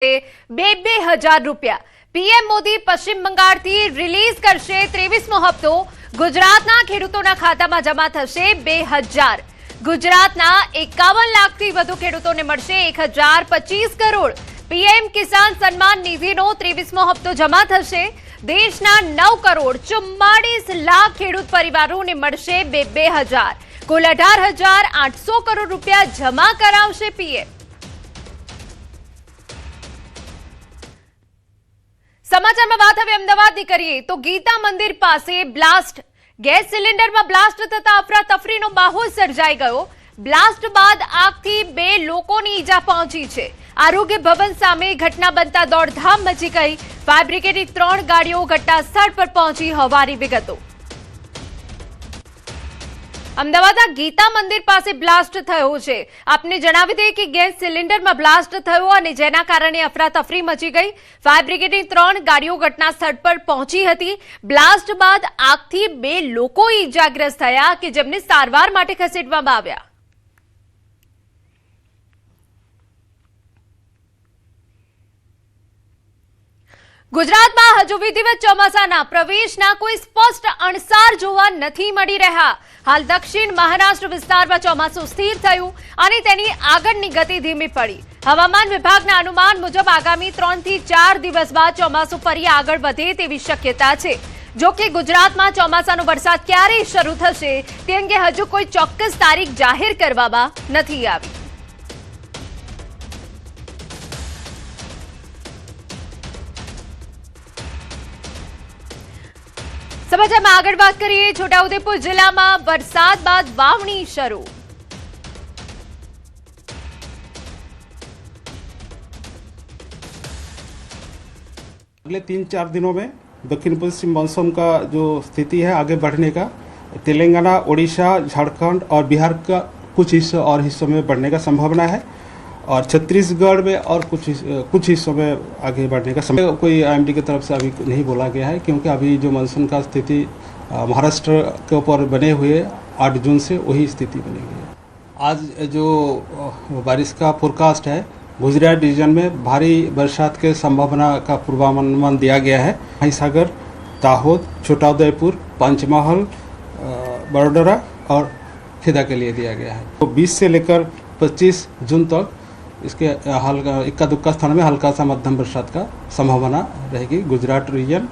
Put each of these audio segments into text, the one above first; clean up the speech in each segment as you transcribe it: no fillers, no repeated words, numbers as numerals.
₹2,000 PM Modi પશ્ચિમ બંગાળથી release કરશે 23મો હપ્તો ગુજરાતના ખેડૂતોના ખાતામાં જમા થશે 2,000 ગુજરાતના 51 લાખથી વધુ ખેડૂતોને મળશે 1,025 કરોડ પીએમ કિસાન સન્માન નિધિનો 23મો હપ્તો જમા થશે દેશના 9 કરોડ 44 લાખ ખેડૂત પરિવારોને મળશે 2,000 કુલ 18,800 કરોડ રૂપિયા જમા કરાવશે પીએમ। સમાચારમાં વાત હવે અમદાવાદની કરીએ તો ગીતા મંદિર પાસે બ્લાસ્ટ ગેસ સિલિન્ડરમાં બ્લાસ્ટ થતા અફરાતફરીનો માહોલ સર્જાઈ ગયો। બ્લાસ્ટ બાદ આગથી 2 લોકોની ઈજા પહોંચી છે। આરોગ્ય ભવન સામે ઘટના બનતા દોડધામ મચી ગઈ। ફાયર બ્રિગેડની 3 ગાડીઓ ઘટના સ્થળ પર પહોંચી હોવાની વિગતો। અમદાવાદના ગીતા મંદિર પાસે બ્લાસ્ટ થયો છે। આપને જણાવી દઈએ કે ગેસ સિલિન્ડરમાં બ્લાસ્ટ થયો અને જેના કારણે અફરાતફરી મચી ગઈ। ફાયર બ્રિગેડની 3 ગાડીઓ ઘટના સ્થળ પર પહોંચી હતી। બ્લાસ્ટ બાદ આગથી 2 લોકો ઈજાગ્રસ્ત થયા કે જેમને સારવાર માટે ખસેડવામાં આવ્યા। ગુજરાતમાં હજુ વિધિવત ચોમાસાના પ્રવેશના કોઈ સ્પષ્ટ અણસાર જોવા નથી મળી રહ્યા। હાલ દક્ષિણ મહારાષ્ટ્ર વિસ્તારમાં ચોમાસું સ્થિર થયું અને તેની આગળની ગતિ ધીમી પડી। હવામાન વિભાગના અનુમાન મુજબ આગામી 3 થી 4 દિવસ બાદ ચોમાસું ફરી આગળ વધે તેવી શક્યતા છે। જો કે ગુજરાતમાં ચોમાસાનો વરસાદ ક્યારે શરૂ થશે તે અંગે હજુ કોઈ ચોક્કસ તારીખ જાહેર કરવામાં નથી આવી। સમાચારમાં આગળ વાત કરીએ છોટાઉદેપુર જિલ્લામાં વરસાદ બાદ વાવણી શરૂ। अगले 3-4 दिनों में दक्षिण पश्चिम मानसून का जो स्थिति है आगे बढ़ने का तेलंगाना, ओडिशा, झारखंड और बिहार का कुछ हिस्सों में बढ़ने का संभावना है और छत्तीसगढ़ में और कुछ हिस्सों में आगे बढ़ने का समय कोई आईएमडी की तरफ से अभी नहीं बोला गया है क्योंकि अभी जो मानसून का स्थिति महाराष्ट्र के ऊपर बने हुए 8 जून से वही स्थिति बनेगी। आज जो बारिश का फोरकास्ट है गुजरात डिवीजन में भारी बरसात के संभावना का पूर्वानुमान दिया गया है। हिसागर, दाहोद, छोटाउदेपुर, पंचमहल, बड़ोदरा और खेदा के लिए दिया गया है। तो 20 से लेकर 25 जून तक इसके हल्का इक्का दुक्का स्थान में हल्का सा मध्यम बरसात का संभावना रहेगी गुजरात रीजन।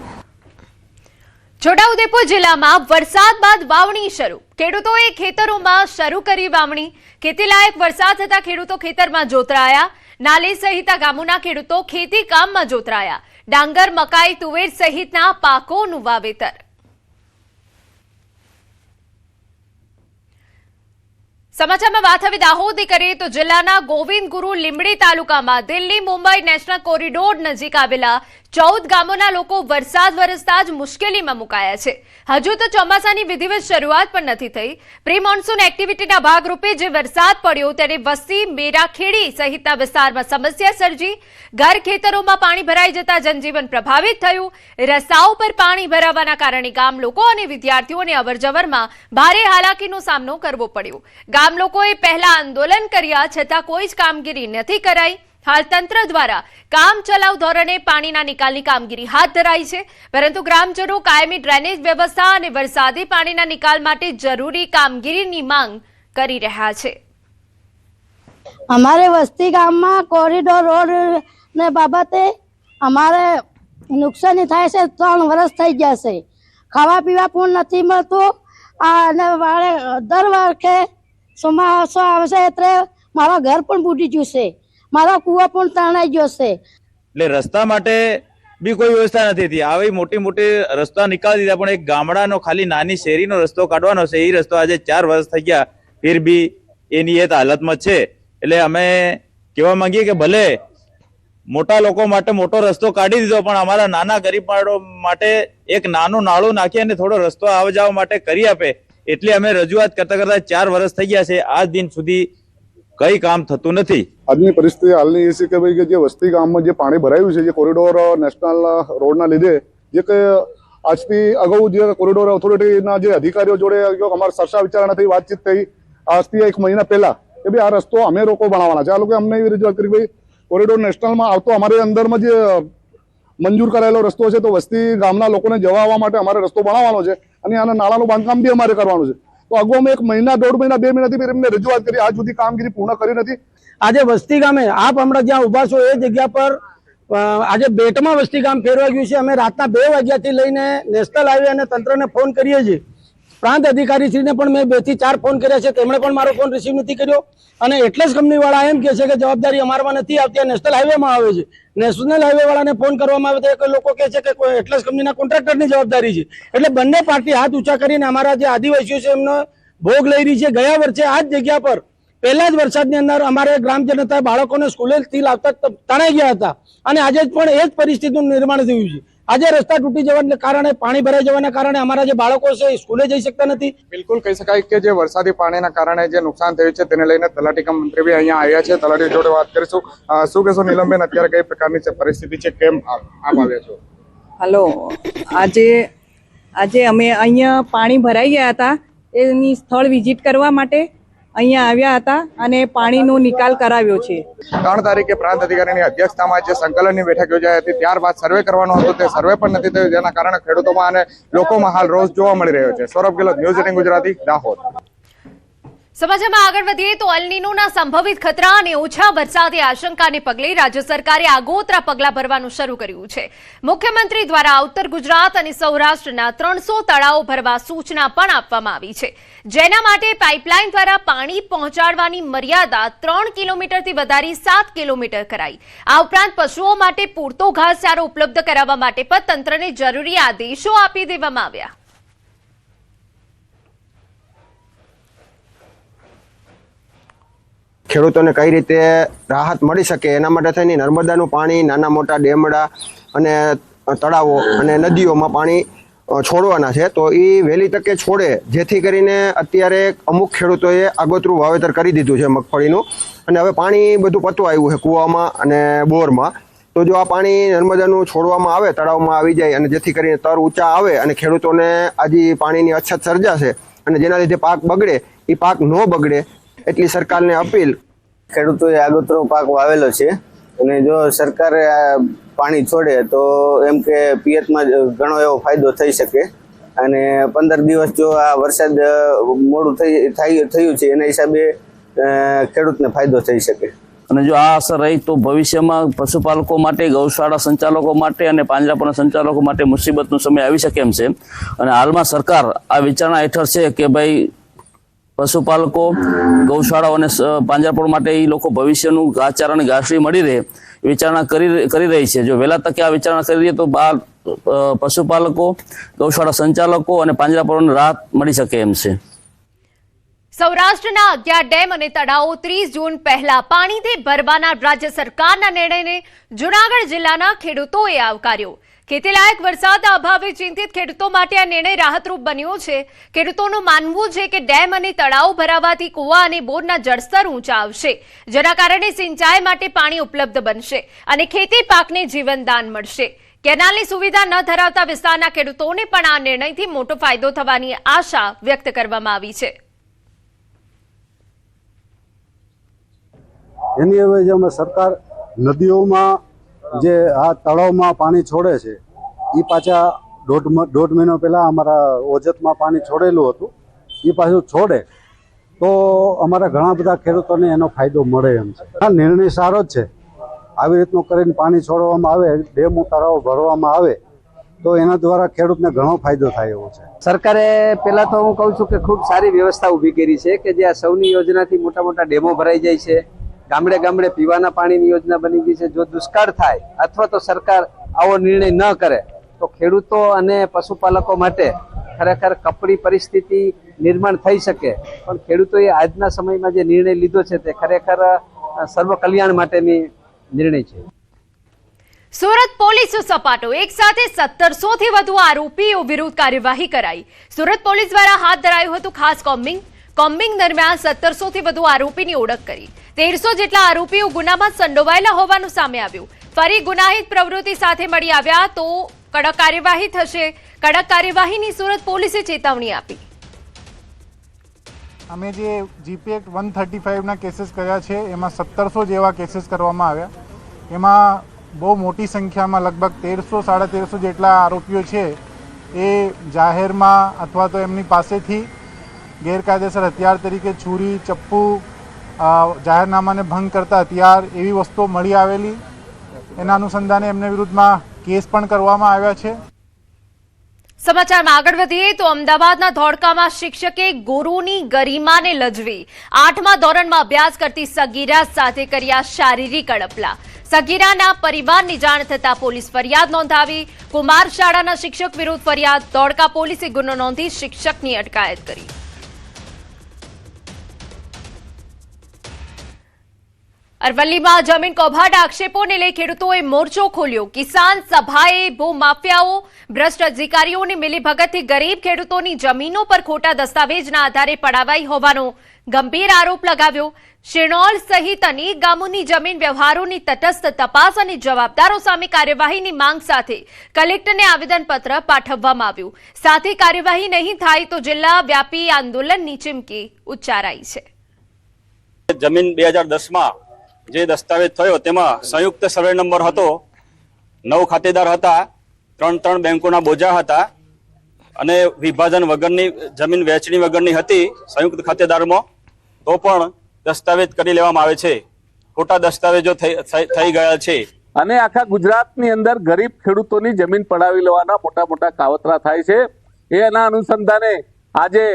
છોટાઉદેપુર જિલ્લામાં વરસાદ બાદ વાવણી શરૂ। ખેડૂતોએ ખેતરોમાં શરૂ કરી વાવણી। ખેતીલાયક વરસાદ થતા ખેડૂતો ખેતરમાં જોતરાયા। નાલે સહિતના ગામોના ખેડૂતો ખેતી કામમાં જોતરાયા। ડાંગર, મકાઈ, તુવેર સહિતના પાકોનું વાવેતર। સમાચારમાં વાત હવે દાહોદની કરીએ તો જિલ્લાના ગોવિંદ ગુરુ લીંબડી તાલુકામાં દિલ્હી મુંબઈ નેશનલ કોરિડોર નજીક આવેલા 14 ગામોના લોકો વરસાદ વરસતા જ મુશ્કેલીમાં મુકાયા છે। હજુ તો ચોમાસાની વિધિવત શરૂઆત પણ નથી થઈ। પ્રી મોન્સૂન એક્ટિવિટીના ભાગરૂપે જે વરસાદ પડ્યો તેને વસ્તી, મેરાખેડી સહિતના વિસ્તારમાં સમસ્યા સર્જી। ઘર ખેતરોમાં પાણી ભરાઈ જતા જનજીવન પ્રભાવિત થયું। રસ્તાઓ પર પાણી ભરાવાના કારણે ગામ લોકો અને વિદ્યાર્થીઓને અવરજવરમાં ભારે હાલાકીનો સામનો કરવો પડ્યો। ગામ લોકોએ પહેલા આંદોલન કર્યા છતાં કોઈ જ કામગીરી નથી કરાઈ। હાલ તંત્ર દ્વારા કામ ચલાઉ ધોરણે પાણીના નિકાલની કામગીરી હાથ ધરાઈ છે પરંતુ ગ્રામજનો કાયમી ડ્રેનેજ વ્યવસ્થા અને વરસાદી પાણીના નિકાલ માટે જરૂરી કામગીરીની માંગ કરી રહ્યા છે। અમારે વસ્તી ગામમાં કોરિડોર રોડ ને બાબતે અમારે નુકસાની થાય છે। 3 વર્ષ થઈ ગયા છે। ખાવા પીવા પણ નથી મળતું અને દર વર્ષે ચોમાસું આવશે એટલે મારા ઘર પણ બુડી ગયું છે। મારો કૂવો પણ તણાઈ ગયો છે। એટલે રસ્તા માટે બી કોઈ વ્યવસ્થા નથી થતી। આવી મોટી મોટી રસ્તા નીકાળી દીધા પણ એક ગામડાનો ખાલી નાની શેરીનો રસ્તો કાઢવાનો છે એ રસ્તો આજે 4 વર્ષ થઈ ગયા ફિર બી એની એ હાલતમાં છે। એટલે અમે કહેવા માંગીએ કે ભલે મોટા લોકો માટે મોટો રસ્તો કાઢી દીધો પણ અમારા નાના ગરીબ માટે એક નાનું નાળું નાખી અને થોડો રસ્તો આવ જાવ માટે કરી આપે એટલે અમે રજૂઆત કરતા કરતા 4 વર્ષ થઈ ગયા છે। આજ દિન સુધી કઈ કામ થતું નથી। આજની પરિસ્થિતિ હાલની એ છે કે ભાઈ કે જે વસ્તી ગામમાં જે પાણી ભરાયું છે જે કોરિડોર નેશનલ રોડના લીધે જે કે આજથી અગાઉ જે કોરિડોર ઓથોરિટીના જે અધિકારીઓ જોડે અમારા ચર્ચા વિચારણા થઈ, વાતચીત થઈ આજથી 1 મહિના પહેલા કે ભાઈ આ રસ્તો અમે લોકો બનાવવાના છે। આ લોકો અમને એવી રજૂઆત કરી ભાઈ કોરિડોર નેશનલમાં આવતો અમારે અંદરમાં જે મંજૂર કરાયેલો રસ્તો છે, તો વસ્તી ગામના લોકોને જવા આવવા માટે અમારે રસ્તો બનાવવાનો છે અને આના નાળાનું બાંધકામ બી અમારે કરવાનું છે. તો અગાઉ અમે 1 મહિના 1.5 મહિના 2 મહિનાથી એમને રજૂઆત કરી, આજ સુધી કામગીરી પૂર્ણ કરી નથી. આજે વસ્તી ગામે આપ હમણાં જ્યાં ઉભા છો એ જગ્યા પર આજે બેટમાં વસ્તી ગામ ફેરવાઈ ગયું છે. અમે રાતના 2 વાગ્યાથી લઈને નેશનલ હાઈવે અને તંત્રને ફોન કરીએ છીએ. પ્રાંત અધિકારીશ્રીને પણ મેં 2 થી 4 ફોન કર્યા છે, તેમણે પણ મારો ફોન રિસીવ નથી કર્યો. અને એટલે જ કંપનીવાળા એમ કહે છે કે જવાબદારી અમારામાં નથી આવતી, નેશનલ હાઈવેમાં આવે છે. નેશનલ હાઈવે વાળાને ફોન કરવામાં આવે તો લોકો કહે છે કે એટલસ કંપનીના કોન્ટ્રાક્ટરની જવાબદારી છે. એટલે બંને પાર્ટી હાથ ઊંચા કરીને અમારા જે આદિવાસીઓ છે એમનો ભોગ લઈ રહી છે. ગયા વર્ષે આ જ જગ્યા પર પહેલા જ વરસાદની અંદર અમારે ગ્રામ જનતા બાળકોને સ્કૂલેથી લાવતા તણાઈ ગયા હતા અને આજે પણ એ જ પરિસ્થિતિનું નિર્માણ થયું છે. આજે રસ્તા તૂટી જવાને કારણે, પાણી ભરાઈ જવાના કારણે અમારા જે બાળકો છે સ્કૂલે જઈ શકતા નથી. બિલકુલ કહી શકાય કે જે વરસાદી પાણીના કારણે જે નુકસાન થયું છે તેને લઈને તલાટી કમ મંત્રી બી અહીંયા આવ્યા છે. તલાટી જોડે વાત કરીશું. શું કહેશો નીલમબેન, અત્યારે કઈ પ્રકારની છે પરિસ્થિતિ છે, કેમ આપ આવ્યા છો? હલો, આજે અમે અહીંયા પાણી ભરાઈ ગયા હતા, એની સ્થળ વિઝિટ કરવા માટે અહીંયા આવ્યા હતા અને પાણીનો નિકાલ કરાવ્યો છે. 3 તારીખે પ્રાંત અધિકારીની અધ્યક્ષતામાં જે સંકલનની બેઠક યોજાઈ હતી, ત્યારબાદ સર્વે કરવાનો હતો, તે સર્વે પણ નથી થયું, જેના કારણે ખેડૂતોમાં અને લોકોમાં હાલ રોષ જોવા મળી રહ્યો છે. સૌરભ ગેહલોત, ન્યૂઝ 18 ગુજરાતી, દાહોદ. સમાચારમાં આગળ વધીએ તો એલ નીનોના સંભવિત ખતરા અને ઓછા વરસાદની આશંકાને પગલે રાજ્ય સરકારે આગોતરા પગલાં ભરવાનું શરૂ કર્યું છે. મુખ્યમંત્રી દ્વારા ઉત્તર ગુજરાત અને સૌરાષ્ટ્રના 300 તળાવો ભરવા સૂચના પણ આપવામાં આવી છે, જેના માટે પાઇપલાઇન દ્વારા પાણી પહોંચાડવાની મર્યાદા 3 કિલોમીટરથી વધારી 7 કિલોમીટર કરાઈ. આ ઉપરાંત પશુઓ માટે પૂરતો ઘાસચારો ઉપલબ્ધ કરાવવા માટે પણ તંત્રને જરૂરી આદેશો આપી દેવામાં આવ્યા. ખેડૂતોને કઈ રીતે રાહત મળી શકે એના માટે થઈને નર્મદાનું પાણી નાના મોટા ડેમડા અને તળાવો અને નદીઓમાં પાણી છોડવાના છે. તો એ વહેલી તકે છોડે, જેથી કરીને અત્યારે અમુક ખેડૂતોએ આગોતરું વાવેતર કરી દીધું છે મગફળીનું, અને હવે પાણી બધું પતવા આવ્યું છે કૂવામાં અને બોરમાં. તો જો આ પાણી નર્મદાનું છોડવામાં આવે, તળાવમાં આવી જાય, અને જેથી કરીને તર ઊંચા આવે અને ખેડૂતોને આજે પાણીની અછત સર્જાશે અને જેના લીધે પાક બગડે, એ પાક ન બગડે એટલી સરકારને અપીલ. ખેડૂતોએ આગોતરો પાક વાવેલો છે અને જો સરકારે પાણી છોડે તો એમ કે પિયતમાં ઘણો એવો ફાયદો થઈ શકે. અને 15 દિવસ જો આ વરસાદ મોડું થયું છે એના હિસાબે ખેડૂતને ફાયદો થઈ શકે. અને જો આ અસર રહી તો ભવિષ્યમાં પશુપાલકો માટે, ગૌશાળા સંચાલકો માટે અને પાંજરાપોળના સંચાલકો માટે મુસીબતનો સમય આવી શકે એમ છે. અને હાલમાં સરકાર આ વિચારણા હેઠળ છે કે ભાઈ પશુપાલકો, ગૌશાળાઓ અને પાંજરાપોળ માટે એ લોકો ભવિષ્યનું ઘાસચારા અને ઘાસડી મળી રહે વિચારણા કરી રહી છે. જો વહેલા તકે આ વિચારણા કરી દઈએ તો પશુપાલકો, ગૌશાળા સંચાલકો અને પાંજરાપોળને રાહત મળી શકે એમ છે. સૌરાષ્ટ્રના 11 ડેમ અને તળાવો 30 જૂન પહેલા પાણીથી ભરવાના રાજ્ય સરકારના નિર્ણયને જૂનાગઢ જિલ્લાના ખેડૂતોએ આવકાર્યો. ખેતીલાયક વરસાદના અભાવે ચિંતિત ખેડૂતો માટે આ નિર્ણય રાહતરૂપ બન્યો છે. ખેડૂતોનું માનવું છે કે ડેમ અને તળાવ ભરાવાથી કુવા અને બોરના જળસ્તર ઊંચા આવશે, જેના કારણે સિંચાઈ માટે પાણી ઉપલબ્ધ બનશે અને ખેતી પાકને જીવનદાન મળશે. કેનાલની સુવિધા ન ધરાવતા વિસ્તારના ખેડૂતોને પણ આ નિર્ણયથી મોટો ફાયદો થવાની આશા વ્યક્ત કરવામાં આવી છે. એની હવે જે અમે સરકાર નદીઓમાં જે આ તળાવમાં પાણી છોડે છે, એ પાછા દોઢ મહિનો પહેલા અમારા ઓજતમાં પાણી છોડેલું હતું, એ પાછું છોડે તો અમારા ઘણા બધા ખેડૂતોને એનો ફાયદો મળે એમ છે. આ નિર્ણય સારો જ છે. આવી રીતનું કરીને પાણી છોડવામાં આવે, ડેમ તળાવ ભરવામાં આવે તો એના દ્વારા ખેડૂતને ઘણો ફાયદો થાય એવો છે. સરકારે પહેલા તો હું કહું છું કે ખૂબ સારી વ્યવસ્થા ઊભી કરી છે કે જે આ સૌની યોજનાથી મોટા મોટા ડેમો ભરાઈ જાય છે, ગામડે ગામડે પીવાના પાણીની યોજના બની ગઈ છે. જો દુષ્કાળ થાય અથવા તો સરકાર આવો નિર્ણય ન કરે તો ખેડૂતો અને પશુપાલકો માટે ખરેખર કપરી પરિસ્થિતિ નિર્માણ થઈ શકે. પણ ખેડૂતોએ આજના સમયમાં જે નિર્ણય લીધો છે તે ખરેખર સર્વ કલ્યાણ માટેની નિર્ણય છે. સુરત પોલીસ સપાટો, એક સાથે 1700 થી વધુ આરોપીઓ વિરુદ્ધ કાર્યવાહી કરાઈ. સુરત પોલીસ દ્વારા હાથ ધરાયું હતું ખાસ કોમ્બિંગ દરમિયાન 1700 થી વધુ આરોપીની ઓળખ કરી. 1300 જેટલા આરોપીઓ ગુનામાં સંડોવાયેલા હોવાનું સામે આવ્યું. ફરી ગુનાહિત પ્રવૃત્તિ સાથે મળી આવ્યા તો કડક કાર્યવાહી થશે. કડક કાર્યવાહીની સુરત પોલીસે ચેતવણી આપી. અમે જે જીપી એક્ટ 135 ના કેસીસ કર્યા છે એમાં 1700 જેવા કેસીસ કરવામાં આવ્યા. એમાં બહુ મોટી સંખ્યામાં લગભગ 1300-1350 જેટલા આરોપીઓ છે એ જાહેરમાં અથવા તો એમની પાસેથી ગેરકાયદેસર હથિયાર તરીકે છુરી, ચપ્પુ, જાહેરનામાને ભંગ કરતા હથિયાર એવી વસ્તુઓ મળી આવેલી. એના અનુસંધાને એમને વિરુદ્ધમાં કેસ પણ કરવામાં આવ્યા છે. સમાચારમાં આગળ વધીએ તો અમદાવાદના ધોળકામાં શિક્ષકે ગુરુની ગરિમાને લજવી 8મા ધોરણમાં અભ્યાસ કરતી સગીરા સાથે કર્યા શારીરિક અડપલા. સગીરાના પરિવારની જાણ થતા પોલીસ ફરિયાદ નોંધાવી. કુમાર શાળાના શિક્ષક વિરુદ્ધ ફરિયાદ. ધોળકા પોલીસે ગુનો નોંધી શિક્ષકની અટકાયત કરી. અરવલ્લીમાં જમીન કૌભાંડ આક્ષેપોને લઈ ખેડૂતોએ મોરચો ખોલ્યો. કિસાન સભાએ ભૂમાફિયાઓ, ભ્રષ્ટ અધિકારીઓની મિલીભગતથી ગરીબ ખેડૂતોની જમીનો પર ખોટા દસ્તાવેજના આધારે પડાવાઈ હોવાનો ગંભીર આરોપ લગાવ્યો. શિણોલ સહિત અનેક ગામોની જમીન વ્યવહારોની તટસ્થ તપાસ અને જવાબદારો સામે કાર્યવાહીની માંગ સાથે કલેક્ટરને આવેદનપત્ર પાઠવવામાં આવ્યું. સાથે કાર્યવાહી નહીં થાય તો જિલ્લા વ્યાપી આંદોલનની ચીમકી ઉચ્ચારાઈ છે. જમીન 2010માં જે દસ્તાવેજ થયો તેમાં સંયુક્ત સર્વે નંબર હતો, 9 ખાતેદાર હતા, 3 બેંકોના બોજા હતા અને વિભાજન વગરની જમીન વહેંચણી વગરની હતી સંયુક્ત ખાતેદારમાં, તો પણ દસ્તાવેજ કરી લેવામાં આવે છે. ખોટા દસ્તાવેજો થઈ ગયા છે અને આખા ગુજરાતની અંદર ગરીબ ખેડૂતોની જમીન પડાવી લેવાના મોટા મોટા કાવતરા થાય છે. એના અનુસંધાને આજે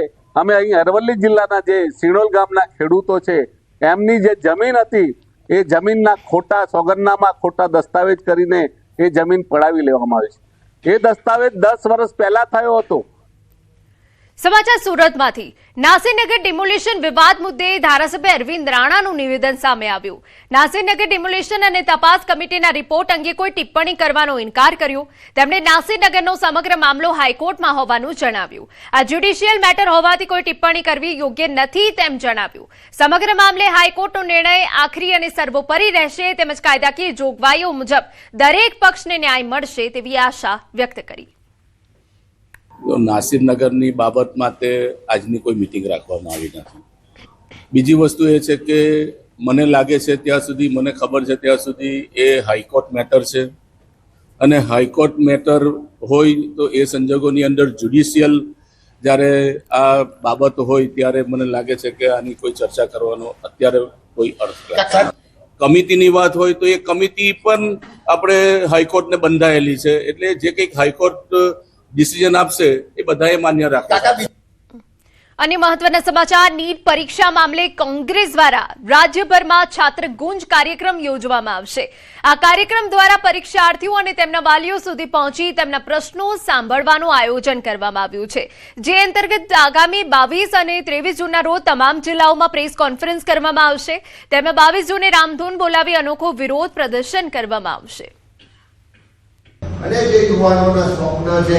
અમે અહીં અરવલ્લી જિલ્લાના જે સિણોલ ગામના ખેડૂતો છે એમની જે જમીન હતી એ જમીનના ખોટા સોગંદનામા, ખોટા દસ્તાવેજ કરીને એ જમીન પડાવી લેવામાં આવી છે. એ દસ્તાવેજ 10 વર્ષ પહેલા થયો હતો. સમાચાર સુરતમાંથી. નાસીનગર ડિમોલિશન વિવાદ મુદ્દે ધારાસભ્ય અરવિંદ રાણાનું નિવેદન સામે આવ્યું. નાસીનગર ડિમોલિશન અને તપાસ કમિટીના રિપોર્ટ અંગે કોઈ ટિપ્પણી કરવાનો ઇનકાર કર્યો. તેમણે નાસીનગરનો સમગ્ર મામલો હાઈકોર્ટમાં હોવાનું જણાવ્યું. આ જ્યુડિશિયલ મેટર હોવાથી કોઈ ટિપ્પણી કરવી યોગ્ય નથી તેમ જણાવ્યું. સમગ્ર મામલે હાઈકોર્ટનો નિર્ણય આખરી અને સર્વોપરી રહેશે તેમજ કાયદાકીય જોગવાઈઓ મુજબ દરેક પક્ષને ન્યાય મળશે તેવી આશા વ્યક્ત કરી. નાસિરનગરની બાબત માટે આજની કોઈ મિટિંગ રાખવામાં આવી નથી. બીજી વસ્તુ એ છે કે મને લાગે છે ત્યાં સુધી, મને ખબર છે ત્યાં સુધી એ હાઈકોર્ટ મેટર છે અને હાઈકોર્ટ મેટર હોય તો એ સંજોગોની અંદર જ્યુડિશિયલ જ્યારે આ બાબત હોય ત્યારે મને લાગે છે કે આની કોઈ ચર્ચા કરવાનો અત્યારે કોઈ અર્થ નથી. કમિટીની વાત હોય તો એ કમિટી પણ આપણે હાઈકોર્ટને બંધાયેલી છે, એટલે જે કંઈક હાઈકોર્ટ ડિસિઝન આપશે એ બધાએ માન્ય રાખે. અને મહત્વના સમાચાર, નીટ પરીક્ષા મામલે કોંગ્રેસ દ્વારા રાજ્યભરમાં છાત્ર ગુંજ કાર્યક્રમ યોજવામાં આવશે. આ કાર્યક્રમ દ્વારા પરીક્ષાર્થીઓ અને તેમના વાલીઓ સુધી પહોંચી તેમના પ્રશ્નો સાંભળવાનું આયોજન કરવામાં આવ્યું છે. જે અંતર્ગત આગામી 22 અને 23 જૂનના રોજ તમામ જિલ્લાઓમાં પ્રેસ કોન્ફરન્સ કરવામાં આવશે. તેમાં 22 જૂને રામધૂન બોલાવી અનોખો વિરોધ પ્રદર્શન કરવામાં આવશે. અને જે યુવાનોના સ્વપ્ન છે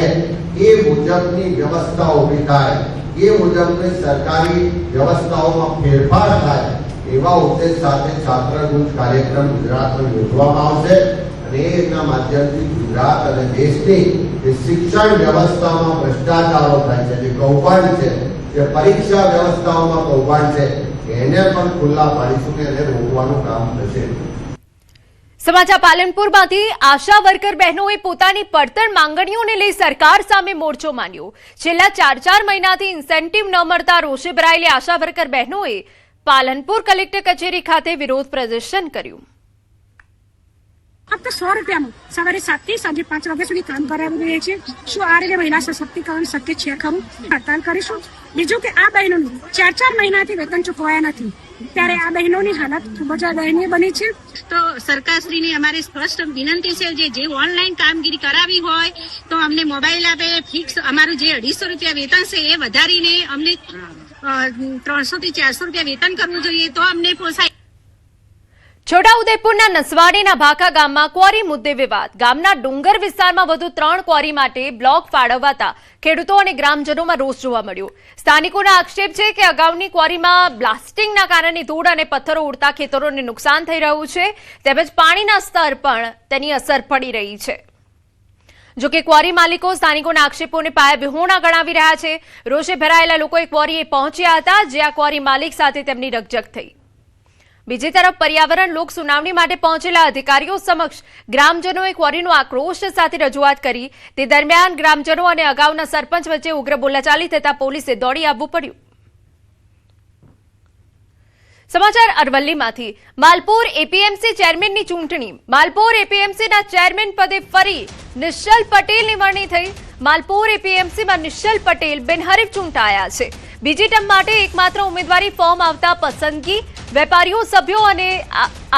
એ મુજબની વ્યવસ્થા ઊભી થાય, એ મુજબની સરકારી વ્યવસ્થાઓમાં ફેરફાર થાય એવા ઉદ્દેશ સાથે છાત્ર ગુંજ કાર્યક્રમ ગુજરાતમાં યોજવામાં આવશે. અને એના માધ્યમથી ગુજરાત અને દેશની જે શિક્ષણ વ્યવસ્થામાં ભ્રષ્ટાચારો થાય છે, જે કૌભાંડ છે, જે પરીક્ષા વ્યવસ્થાઓમાં કૌભાંડ છે, એને પણ ખુલ્લા પાડીશું ને એને રોકવાનું કામ થશે. સમાચાર પાલનપુરમાંથી. આશા વર્કર બહેનોએ પોતાની પડતર માંગણીઓને લઈ સરકાર સામે મોરચો માંડ્યો. છેલ્લા 4 મહિનાથી ઇન્સેન્ટિવ ન મળતા રોષે ભરાયેલી આશા વર્કર બહેનોએ પાલનપુર કલેક્ટર કચેરી ખાતે વિરોધ પ્રદર્શન કર્યું. ફક્ત 100 રૂપિયામાં સવારે 7 થી સાંજે 5 વાગ્યા સુધી કામ કરાવી રહ્યા છે. શું આ રીતે મહિલા સશક્તિકરણ શક્ય છે ખરું? હડતાલ કરીશું. બીજું કે આ બહેનોને 4 મહિનાથી વેતન ચૂકવાયા નથી, ત્યારે આ બહેનોની હાલત ખૂબ જ દયનીય બની છે. તો સરકારશ્રીને અમારી સ્પષ્ટ વિનંતી છે, જે ઓનલાઈન કામગીરી કરાવી હોય તો અમને મોબાઈલ આપે, ફિક્સ અમારું જે 250 રૂપિયા વેતન છે એ વધારીને અમને 300 થી 400 રૂપિયા વેતન કરવું જોઈએ તો અમને પોસાય. છોટાઉદેપુરના નસવાડીના ભાખા ગામમાં ક્વોરી મુદ્દે વિવાદ. ગામના ડુંગર વિસ્તારમાં વધુ 3 ક્વોરી માટે બ્લોક ફાળવવાતા ખેડૂતો અને ગ્રામજનોમાં રોષ જોવા મળ્યો. સ્થાનિકોના આક્ષેપ છે કે અગાઉની ક્વોરીમાં બ્લાસ્ટિંગના કારણે ધૂળ અને પથ્થરો ઉડતા ખેતરોને નુકસાન થઈ રહ્યું છે, તેમજ પાણીના સ્તર પણ તેની અસર પડી રહી છે. જોકે ક્વોરી માલિકો સ્થાનિકોના આક્ષેપોને પાયાવિહોણા ગણાવી રહ્યા છે. રોષે ભરાયેલા લોકોએ ક્વોરીએ પહોંચ્યા હતા, જ્યાં ક્વોરી માલિક સાથે તેમની રકઝક થઈ. બીજી તરફ પર્યાવરણ લોક સુનાવણી માટે પહોંચેલા અધિકારીઓ સમક્ષ ગ્રામજનોએ ક્વોરીનો આક્રોશ સાથે રજૂઆત કરી. તે દરમિયાન ગ્રામજનો અને અગાઉના સરપંચ વચ્ચે ઉગ્ર બોલાચાલી થતા પોલીસે દોડી આવવું પડ્યું. સમાચાર અરવલ્લીમાંથી. માલપુર એપીએમસી ચેરમેનની ચૂંટણી. માલપુર એપીએમસીના ચેરમેન પદે ફરી નિશ્ચલ પટેલની વરણી થઈ. માલપુર એપીએમસીમાં નિશ્ચલ પટેલ બિનહરીફ ચૂંટાયા છે. બીજી ટર્મ માટે એકમાત્ર ઉમેદવારી ફોર્મ આવતા પસંદગી વેપારીઓ, સભ્યો અને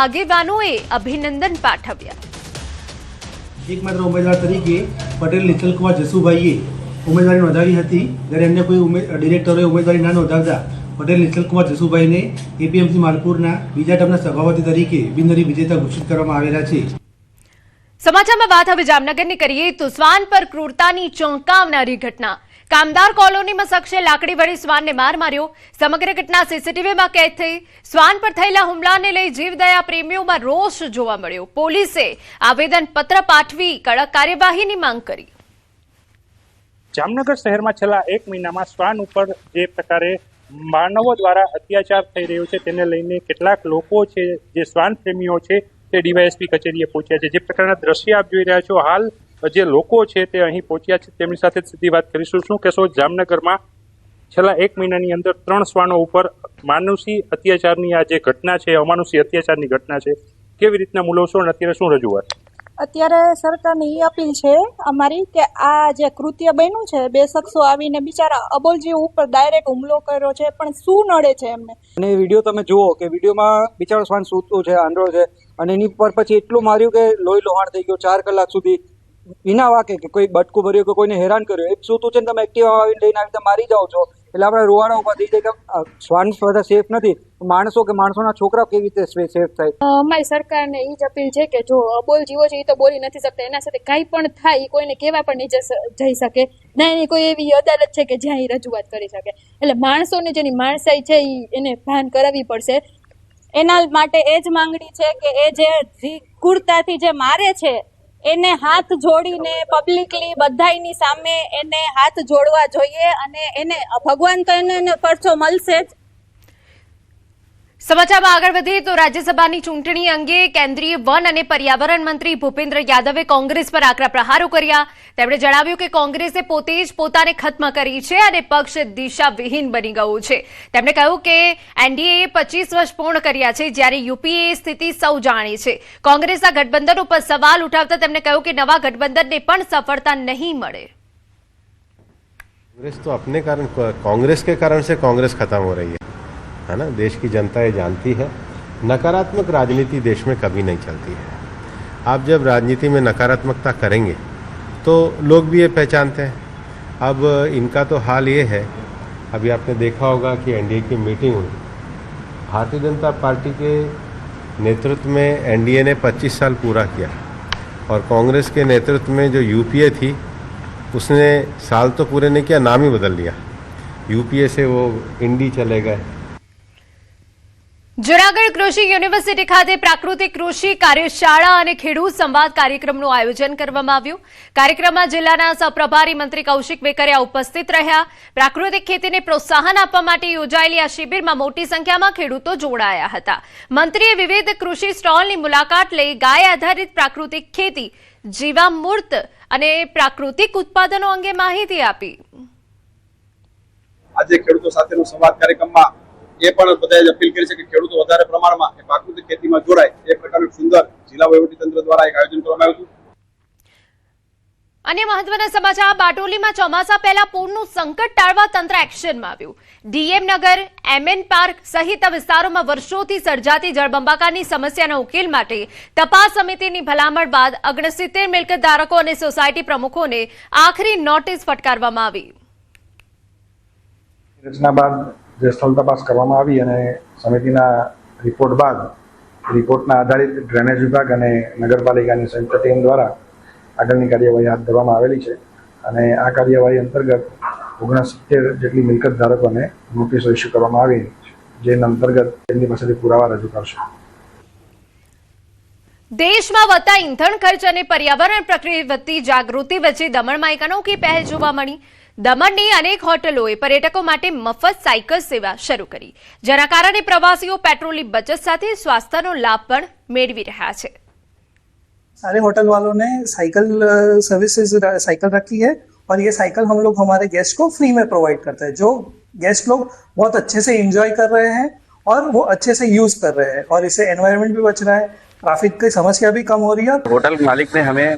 આગેવાનોએ અભિનંદન પાઠવ્યા. એકમાત્ર ઉમેદવાર તરીકે પટેલ નિશ્ચલકુમાર જસુભાઈએ ઉમેદવારી નોંધાવી હતી. જ્યારે અન્ય કોઈ ડિરેક્ટરોએ ઉમેદવારી ના નોંધાવતા પટેલ નિશ્ચલકુમાર જસુભાઈને એપીએમસી માલપુરના બીજા ટર્મના સભાપતિ તરીકે બિનહરીફ વિજેતા ઘોષિત કરવામાં આવેલા છે. સમાચારમાં વાત હવે જામનગરની કરીએ તો શ્વાન પર ક્રૂરતાની ચોંકાવનારી ઘટના. કામદાર કોલોનીમાં શખ્સે લાકડી વડે શ્વાનને માર માર્યો. સમગ્ર ઘટના સીસીટીવીમાં કેદ થઈ. શ્વાન પર થયેલા હુમલાને લઈ જીવદયા પ્રેમીઓમાં રોષ જોવા મળ્યો. પોલીસે આવેદનપત્ર પાઠવી કડક કાર્યવાહીની માંગ કરી. જામનગર શહેરમાં છેલ્લા 1 મહિનામાં શ્વાન ઉપર જે પ્રકારે માનવો દ્વારા અત્યાચાર થઈ રહ્યો છે તેને લઈને કેટલાક લોકો છે જે શ્વાન પ્રેમીઓ છે તે ડીવાયએસપી કચેરીએ પહોંચ્યા છે. જે પ્રકારના દ્રશ્ય આપ જોઈ રહ્યા છો, હાલ જે લોકો છે તે અહીં પહોંચ્યા છે તેમની સાથે સીધી વાત કરીશું. શું કહેશો, જામનગરમાં છેલ્લા 1 મહિનાની અંદર 3 શ્વાનો ઉપર માનુષી અત્યાચારની આ જે ઘટના છે, અમાનુષી અત્યાચારની ઘટના છે, કેવી રીતના મૂલવશો અને અત્યારે શું રજૂઆત? અત્યારે સરકારની એ અપીલ છે અમારી કે આ જે કૃત્ય બન્યું છે, 2 શખ્સો આવીને બિચારા અબોલજીવ ઉપર ડાયરેક્ટ હુમલો કર્યો છે, પણ શું નડે છે એમને? અને વિડીયો તમે જુઓ કે વિડીયોમાં બિચારો શ્વાન સૂતો છે, આંધળો છે, અને એની પર પછી એટલું માર્યું કે લોહી લોહાણ થઈ ગયો. 4 કલાક સુધી વિના વાકે કે કોઈ બટકું ભર્યું કે કોઈને હેરાન કર્યું. એક સૂતું છે ને તમે એક્ટિવા આવીને લઈને આવી મારી જાઓ છો, એટલે આપણે રોવાડા ઉભા થઈ જાય કે શ્વાન બધા સેફ નથી. માણસો કે માણસોના છોકરા કેવી રીતે સેફ થાય? અમારી સરકારને એ જ અપીલ છે કે જો અબોલ જીવો છે એ તો બોલી નથી શકતા, એના સાથે કાંઈ પણ થાય એ કોઈને કહેવા પણ નહીં જઈ શકે, ના એની કોઈ એવી અદાલત છે કે જ્યાં એ રજૂઆત કરી શકે. એટલે માણસોને જેની માણસાઈ છે એને ભાન કરાવવી પડશે. એના માટે એ જ માંગણી છે કે એ જે ક્રૂરતાથી જે મારે છે એને હાથ જોડીને પબ્લિકલી બધાની સામે એને હાથ જોડવા જોઈએ, અને એને ભગવાન તો એને પરચો મળશે જ. સમાચારમાં આગળ વધીએ તો રાજ્યસભાની ચૂંટણી અંગે કેન્દ્રીય વન અને પર્યાવરણ મંત્રી ભૂપેન્દ્ર યાદવે કોંગ્રેસ પર આકરા પ્રહારો કર્યા. તેમણે જણાવ્યું કે કોંગ્રેસે પોતે જ પોતાને ખત્મ કરી છે અને પક્ષ દિશાવિહીન બની ગયું છે. તેમણે કહ્યું કે એનડીએએ 25 વર્ષ પૂર્ણ કર્યા છે, જ્યારે યુપીએ સ્થિતિ સૌ જાણે છે. કોંગ્રેસના ગઠબંધન ઉપર સવાલ ઉઠાવતા તેમણે કહ્યું કે નવા ગઠબંધનને પણ સફળતા નહીં મળે. कांग्रेस तो अपने कारण, कांग्रेस के कारण से कांग्रेस खत्म हो रही है ना. देश की जनता ये जानती है, नकारात्मक राजनीति देश में कभी नहीं चलती है. आप जब राजनीति में नकारात्मकता करेंगे तो लोग भी ये पहचानते हैं. अब इनका तो हाल ये है, अभी आपने देखा होगा कि एनडीए की मीटिंग हुई. भारतीय जनता पार्टी के नेतृत्व में एनडीए ने 25 साल पूरा किया, और कांग्रेस के नेतृत्व में जो यूपीए थी उसने साल तो पूरे नहीं किया, नाम ही बदल लिया. यूपीए से वो इंडी चले गए. જૂનાગઢ કૃષિ યુનિવર્સિટી ખાતે પ્રાકૃતિક કૃષિ કાર્યશાળા અને ખેડૂત સંવાદ કાર્યક્રમનું આયોજન કરવામાં આવ્યું. કાર્યક્રમમાં જિલ્લાના સહપ્રભારી મંત્રી કૌશિક વેકરિયા ઉપસ્થિત રહ્યા. પ્રાકૃતિક ખેતીને પ્રોત્સાહન આપવા માટે યોજાયેલી આ શિબિરમાં મોટી સંખ્યામાં ખેડૂતો જોડાયા હતા. મંત્રીએ વિવિધ કૃષિ સ્ટોલની મુલાકાત લઈ ગાય આધારિત પ્રાકૃતિક ખેતી, જીવામૃત અને પ્રાકૃતિક ઉત્પાદનો અંગે માહિતી આપી. આજે ખેડૂતો સાથેનો સંવાદ કાર્યક્રમમાં એ પણ બધાએ અપીલ કરી છે કે ખેડૂતો વધારે પ્રમાણમાં પ્રાકૃતિક ખેતીમાં જોડાય, એ પ્રકારનું સુંદર જિલ્લા વહીવટીતંત્ર દ્વારા એક આયોજન કરવામાં આવ્યું હતું. અન્ય મહત્વના સમાચાર. બારડોલીમાં ચોમાસા પહેલા પૂરનું સંકટ ટાળવા તંત્ર એક્શનમાં આવ્યું. ડીએમ નગર, એમએન પાર્ક સહિત વિસ્તારોમાં વર્ષોથી સર્જાતી જળબંબાકારની સમસ્યાના ઉકેલ માટે તપાસ સમિતિની ભલામણ બાદ 69 મિલકત ધારકો અને સોસાયટી પ્રમુખોને આખરી નોટિસ ફટકારવામાં આવી. રચના બાદ જે સ્થળ તપાસ કરવામાં આવી અને સમિતિના રિપોર્ટ બાદ રિપોર્ટના આધારિત ડ્રેનેજ વિભાગ અને નગરપાલિકાની સંયુક્ત ટીમ દ્વારા આગળની કાર્યવાહી હાથ ધરવામાં આવેલી છે. અને આ કાર્યવાહી અંતર્ગત 69 જેટલી મિલકત ધારકોને નોટિસો ઇસ્યુ કરવામાં આવી, જે અંતર્ગત તેમની પાસેથી પુરાવા રજૂ કરશે. દેશમાં વધતા ઇંધણ ખર્ચ અને પર્યાવરણ પ્રત્યે વધતી જાગૃતિ વચ્ચે દમણમાં એક અનોખી પહેલ જોવા મળી. દમણની અનેક હોટલોએ પર્યટકો માટે મફત સાયકલ સેવા શરૂ કરી, જેના કારણે પ્રવાસીઓ પેટ્રોલની બચત સાથે સ્વાસ્થ્યનો લાભ પણ મેળવી રહ્યા છે। सारे होटल वालों ने साइकिल सर्विसेज साइकिल रखी है और ये साइकिल हम लोग हमारे गेस्ट को फ्री में प्रोवाइड करते हैं, जो गेस्ट लोग बहुत अच्छे से एंजॉय कर रहे हैं और वो अच्छे से यूज कर रहे हैं और इससे एनवायरनमेंट भी बच रहा है, ट्रैफिक की समस्या भी कम हो रही है। होटल मालिक ने हमें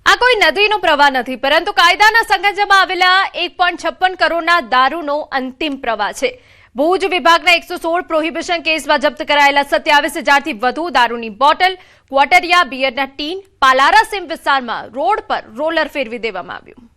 આ કોઈ નદીનો પ્રવાહ નથી, પરંતુ કાયદાના સંગમમાં આવેલા 1.56 કરોડના દારૂનો અંતિમ પ્રવાહ છે। ભુજ વિભાગના 116 પ્રોહિબિશન કેસમાં જપ્ત કરાયેલા 27,000થી વધુ દારૂની બોટલ, ક્વોટરિયા બિયરના ટીન પાલારા સીમ વિસ્તારમાં રોડ પર રોલર ફેરવી દેવામાં આવ્યું।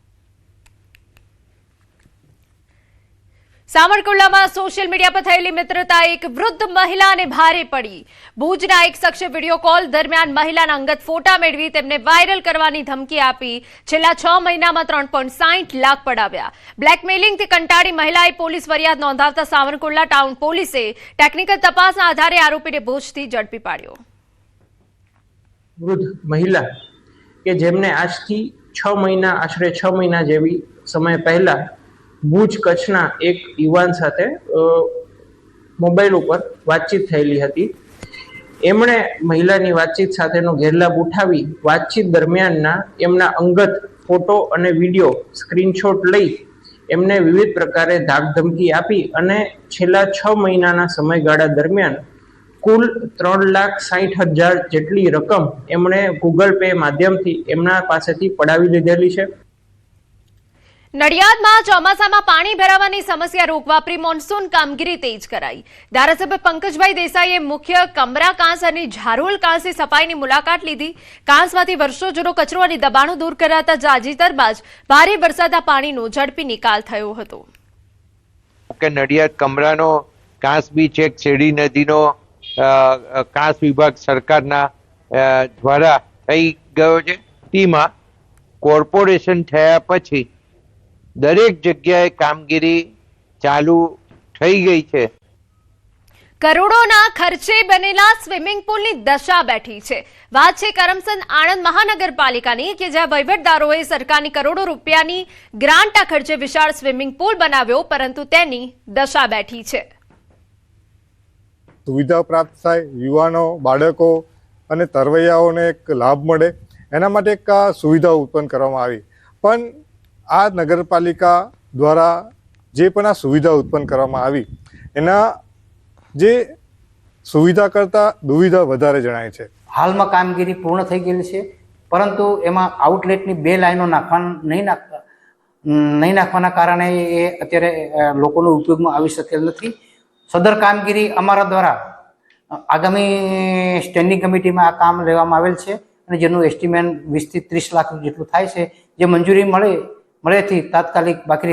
સાવરકુંડલામાં સોશિયલ મીડિયા પર થયેલી મિત્રતા એક વૃદ્ધ મહિલાને ભારે પડી। ભુજના એક શખ્સે વિડીયો કોલ દરમિયાન મહિલાના અંગત ફોટા મેળવી તેમને વાયરલ કરવાની ધમકી આપી છેલ્લા 6 મહિનામાં 3.60 લાખ પડાવ્યા। બ્લેકમેલિંગથી કંટાળી મહિલાએ પોલીસ ફરિયાદ નોંધાવતા સાવરકુંડલા ટાઉન પોલીસે ટેકનિકલ તપાસના આધારે આરોપીને ભુજથી ઝડપી પાડ્યો। વૃદ્ધ મહિલા કે જેમને આજથી 6 મહિના આશરે 6 મહિના જેવી સમય પહેલા ભુજ કચ્છના એક યુવાન સાથે મોબાઈલ ઉપર વાતચીત થયેલી હતી। એમણે મહિલાની વાતચીત સાથેનો ગેરલાભ ઉઠાવી વાતચીત દરમિયાનના એમના અંગત ફોટો અને વિડીયો સ્ક્રીનશોટ લઈ એમને વિવિધ પ્રકારે ધાકધમકી આપી અને છેલ્લા 6 મહિનાના સમયગાળા દરમિયાન કુલ 3,60,000 જેટલી રકમ એમણે ગૂગલ પે માધ્યમથી એમના પાસેથી પડાવી લીધેલી છે। નડિયાદમાં ચોમાસામાં પાણી ભરાવાની સમસ્યા રોકવા પ્રી મોન્સૂન કામગીરી તેજ કરાઈ। ધારાસભ્ય પંકજભાઈ દેસાઈએ મુખ્ય કમરા કાંસ અને ઝારોલ કાંસની સફાઈની મુલાકાત લીધી। કાંસમાંથી વર્ષો જૂનો કચરો અને દબાણો દૂર કરાતા તાજેતરમાં જ ભારે વરસાદના પાણીનો ઝડપી નિકાલ થયો હતો। નડિયાદ કમરાનો કાંસ બી ચેક શેરડી નદીનો કાંસ વિભાગ સરકારના દ્વારા થઈ ગયો છે। તેમાં કોર્પોરેશન થયા પછી દરેક જગ્યાએ કામગીરી ચાલુ થઈ ગઈ છે। કરોડોના ખર્ચે બનેલા સ્વિમિંગ પુલની દશા બેઠી છે। વાત છે કરમસદ આણંદ મહાનગરપાલિકાની કે જ્યાં વહીવટદારોએ સરકારની કરોડો રૂપિયાની ગ્રાન્ટના ખર્ચે વિશાળ સ્વિમિંગ પુલ બનાવ્યો, પરંતુ તેની દશા બેઠી છે। સુવિધા પ્રાપ્ત થાય, યુવાનો, બાળકો અને તરવૈયાઓને એક લાભ મળે એના માટે એક સુવિધા ઉત્પન્ન કરવામાં આવી, પણ આ નગરપાલિકા દ્વારા જે પણ આ સુવિધા ઉત્પન્ન કરવામાં આવી એના જે સુવિધા કરતાં દુવિધા વધારે જણાય છે। હાલમાં કામગીરી પૂર્ણ થઈ ગયેલી છે, પરંતુ એમાં આઉટલેટની 2 લાઈનો નહીં નાખવાના કારણે એ અત્યારે લોકોનો ઉપયોગમાં આવી શકેલ નથી। સદર કામગીરી અમારા દ્વારા આગામી સ્ટેન્ડિંગ કમિટીમાં આ કામ લેવામાં આવેલ છે અને જેનું એસ્ટિમેટ 20 થી 30 લાખ જેટલું થાય છે। જે મંજૂરી મળેથી તાત્કાલિક બાકી